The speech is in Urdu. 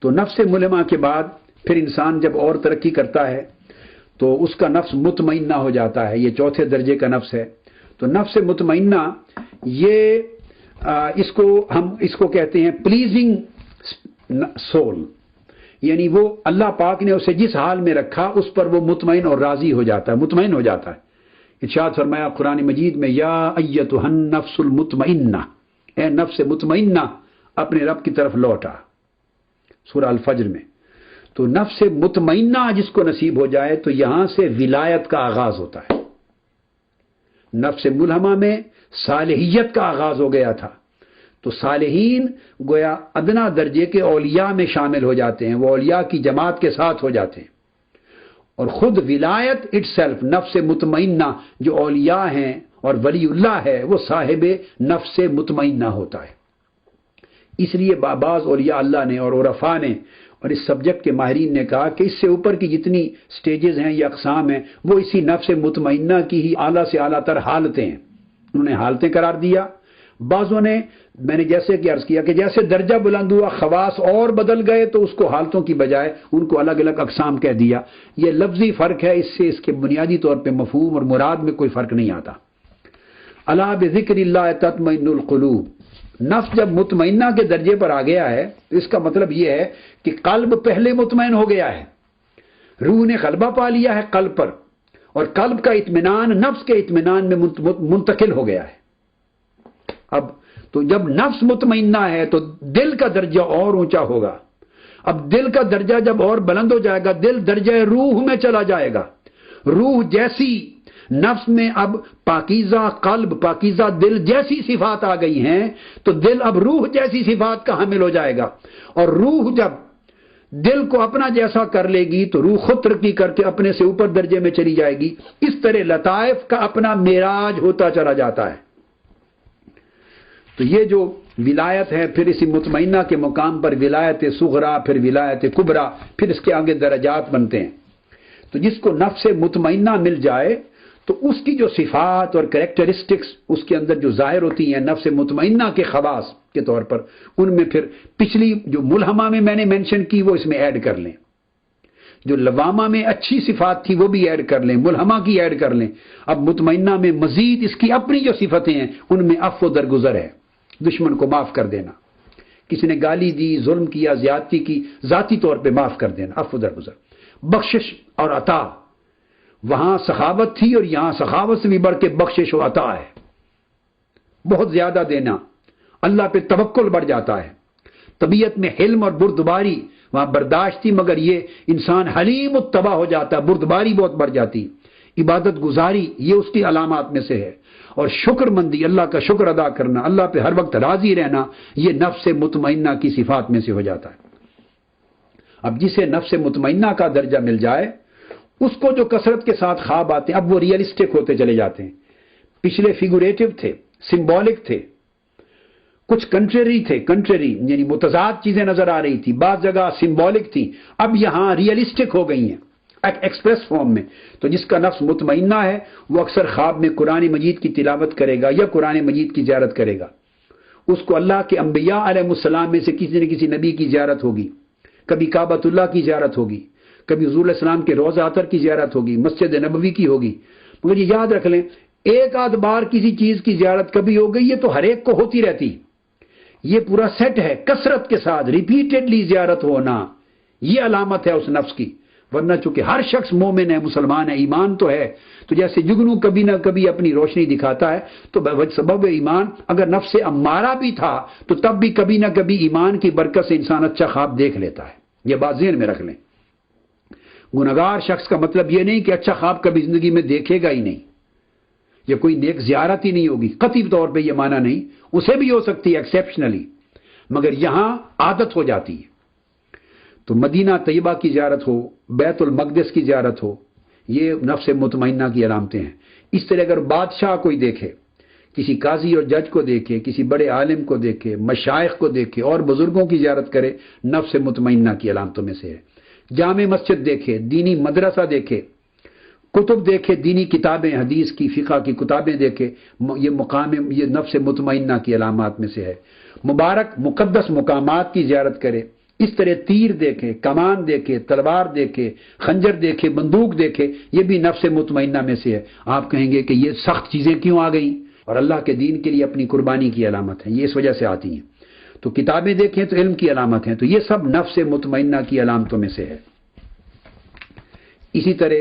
تو نفس ملہمہ کے بعد پھر انسان جب اور ترقی کرتا ہے تو اس کا نفس مطمئنہ ہو جاتا ہے، یہ چوتھے درجے کا نفس ہے۔ تو نفس مطمئنہ یہ اس کو کہتے ہیں پلیزنگ سول، یعنی وہ اللہ پاک نے اسے جس حال میں رکھا اس پر وہ مطمئن اور راضی ہو جاتا ہے، مطمئن ہو جاتا ہے۔ ارشاد فرمایا قرآن مجید میں، یا ایتھا النفس المطمئنہ، اے نفس مطمئنہ اپنے رب کی طرف لوٹا، سورہ الفجر میں۔ تو نفس مطمئنہ جس کو نصیب ہو جائے تو یہاں سے ولایت کا آغاز ہوتا ہے۔ نفس ملہمہ میں صالحیت کا آغاز ہو گیا تھا، تو صالحین گویا ادنا درجے کے اولیاء میں شامل ہو جاتے ہیں، وہ اولیاء کی جماعت کے ساتھ ہو جاتے ہیں، اور خود ولایت اٹ سیلف، نفس مطمئنہ جو اولیاء ہیں اور ولی اللہ ہے وہ صاحب نفس مطمئنہ ہوتا ہے۔ اس لیے بعض اولیاء اللہ نے اور عرفاء نے اور اس سبجیکٹ کے ماہرین نے کہا کہ اس سے اوپر کی جتنی سٹیجز ہیں یا اقسام ہیں وہ اسی نفس مطمئنہ کی ہی اعلیٰ سے اعلیٰ تر حالتیں ہیں، انہوں نے حالتیں قرار دیا۔ بعضوں نے، میں نے جیسے کہ عرض کیا کہ جیسے درجہ بلند ہوا خواص اور بدل گئے تو اس کو حالتوں کی بجائے ان کو الگ الگ اقسام کہہ دیا۔ یہ لفظی فرق ہے، اس سے اس کے بنیادی طور پہ مفہوم اور مراد میں کوئی فرق نہیں آتا۔ الا بذکر اللہ تطمئن القلوب، نفس جب مطمئنہ کے درجے پر آ گیا ہے تو اس کا مطلب یہ ہے کہ قلب پہلے مطمئن ہو گیا ہے، روح نے غلبہ پا لیا ہے قلب پر، اور قلب کا اطمینان نفس کے اطمینان میں منتقل ہو گیا ہے۔ اب تو جب نفس مطمئنہ ہے تو دل کا درجہ اور اونچا ہوگا۔ اب دل کا درجہ جب اور بلند ہو جائے گا، دل درجہ روح میں چلا جائے گا۔ روح جیسی نفس میں اب پاکیزہ قلب، پاکیزہ دل جیسی صفات آ گئی ہیں تو دل اب روح جیسی صفات کا حامل ہو جائے گا، اور روح جب دل کو اپنا جیسا کر لے گی تو روح خود ترقی کر کے اپنے سے اوپر درجے میں چلی جائے گی۔ اس طرح لطائف کا اپنا معراج ہوتا چلا جاتا ہے۔ تو یہ جو ولایت ہے، پھر اسی مطمئنہ کے مقام پر ولایت صغرا، پھر ولایت کبرا، پھر اس کے آگے درجات بنتے ہیں۔ تو جس کو نفس مطمئنہ مل جائے تو اس کی جو صفات اور کریکٹرسٹکس اس کے اندر جو ظاہر ہوتی ہیں نفس مطمئنہ کے خواص کے طور پر، ان میں پھر پچھلی جو ملہمہ میں میں نے مینشن کی وہ اس میں ایڈ کر لیں، جو لوامہ میں اچھی صفات تھی وہ بھی ایڈ کر لیں، ملہمہ کی ایڈ کر لیں۔ اب مطمئنہ میں مزید اس کی اپنی جو صفتیں ہیں ان میں عفو و درگزر ہے، دشمن کو معاف کر دینا، کسی نے گالی دی، ظلم کیا، زیادتی کی، ذاتی طور پہ معاف کر دینا، عفو و درگزر، بخشش اور عطا۔ وہاں سخاوت تھی اور یہاں سخاوت سے بھی بڑھ کے بخشش و عطا ہے، بہت زیادہ دینا، اللہ پہ توکل بڑھ جاتا ہے۔ طبیعت میں حلم اور بردباری، وہاں برداشت تھی مگر یہ انسان حلیم الطبع ہو جاتا، بردباری بہت بڑھ جاتی۔ عبادت گزاری یہ اس کی علامات میں سے ہے، اور شکر مندی، اللہ کا شکر ادا کرنا، اللہ پہ ہر وقت راضی رہنا، یہ نفس مطمئنہ کی صفات میں سے ہو جاتا ہے۔ اب جسے نفس مطمئنہ کا درجہ مل جائے اس کو جو کثرت کے ساتھ خواب آتے ہیں اب وہ ریئلسٹک ہوتے چلے جاتے ہیں۔ پچھلے فیگوریٹو تھے، سمبولک تھے، کچھ کنٹریری تھے، کنٹریری یعنی متضاد چیزیں نظر آ رہی تھی، بعض جگہ سمبولک تھی، اب یہاں ریئلسٹک ہو گئی ہیں ایکسپریس فارم میں۔ تو جس کا نفس مطمئنہ ہے وہ اکثر خواب میں قرآن مجید کی تلاوت کرے گا یا قرآن مجید کی زیارت کرے گا، اس کو اللہ کے انبیاء علیہ السلام میں سے کسی نہ کسی نبی کی زیارت ہوگی، کبھی کعبۃ اللہ کی زیارت ہوگی، کبھی حضور علیہ السلام کے روضہ اطہر کی زیارت ہوگی، مسجد نبوی کی ہوگی۔ مگر یہ یاد رکھ لیں ایک آدھ بار کسی چیز کی زیارت کبھی ہو گئی یہ تو ہر ایک کو ہوتی رہتی، یہ پورا سیٹ ہے، کثرت کے ساتھ ریپیٹڈلی زیارت ہونا یہ علامت ہے اس نفس کی۔ ورنہ چونکہ ہر شخص مومن ہے، مسلمان ہے، ایمان تو ہے، تو جیسے جگنو کبھی نہ کبھی اپنی روشنی دکھاتا ہے تو سبب ایمان اگر نفس امارہ بھی تھا تو تب بھی کبھی نہ کبھی ایمان کی برکت سے انسان اچھا خواب دیکھ لیتا ہے، یہ بات ذہن میں رکھ لیں۔ گنہگار شخص کا مطلب یہ نہیں کہ اچھا خواب کبھی زندگی میں دیکھے گا ہی نہیں، یا کوئی نیک زیارت ہی نہیں ہوگی، قطعی طور پہ یہ معنی نہیں، اسے بھی ہو سکتی ہے ایکسیپشنلی، مگر یہاں عادت ہو جاتی ہے۔ تو مدینہ طیبہ کی زیارت ہو، بیت المقدس کی زیارت ہو، یہ نفس مطمئنہ کی علامتیں ہیں۔ اس طرح اگر بادشاہ کوئی دیکھے، کسی قاضی اور جج کو دیکھے، کسی بڑے عالم کو دیکھے، مشائخ کو دیکھے اور بزرگوں کی زیارت کرے، نفس مطمئنہ کی علامتوں میں سے ہے۔ جامع مسجد دیکھے، دینی مدرسہ دیکھے، کتب دیکھے، دینی کتابیں، حدیث کی، فقہ کی کتابیں دیکھے، یہ مقام یہ نفس مطمئنہ کی علامات میں سے ہے۔ مبارک مقدس مقامات کی زیارت کرے، اس طرح تیر دیکھے، کمان دیکھے، تلوار دیکھے، خنجر دیکھے، بندوق دیکھے، یہ بھی نفس مطمئنہ میں سے ہے۔ آپ کہیں گے کہ یہ سخت چیزیں کیوں آ گئیں؟ اور اللہ کے دین کے لیے اپنی قربانی کی علامت ہے، یہ اس وجہ سے آتی ہیں۔ تو کتابیں دیکھیں تو علم کی علامت ہیں، تو یہ سب نفس مطمئنہ کی علامتوں میں سے ہے۔ اسی طرح